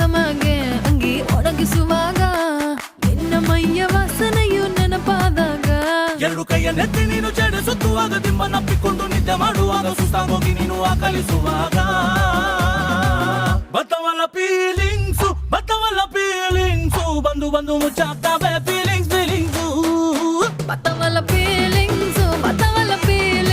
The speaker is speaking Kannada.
ಮ್ಯಾಗೆ ಅಂಗಿ ಒಣಗಿಸುವಾಗ ನಿನ್ನ ಮೈಯ ವಾಸನೆಯು ನೆನಪಾದಾಗ ಎರಡು ಕೈಯ ನೆತ್ತಿ ನೀನು ಜಡಿಸುತ್ತುವಾಗ ದಿಮ್ಮನಪ್ಪಿಕೊಂಡು ನಿದ್ದೆ ಮಾಡುವಾಗ ಸುಸ್ತಾಗೋಗಿ ನೀನು ಆಕಲಿಸುವಾಗ ಬತ್ತವಲ್ಲ ಫೀಲಿಂಗ್ಸು ಬಂದು ಬಂದು ಮುಚ್ಚಾಗ್ತವೆ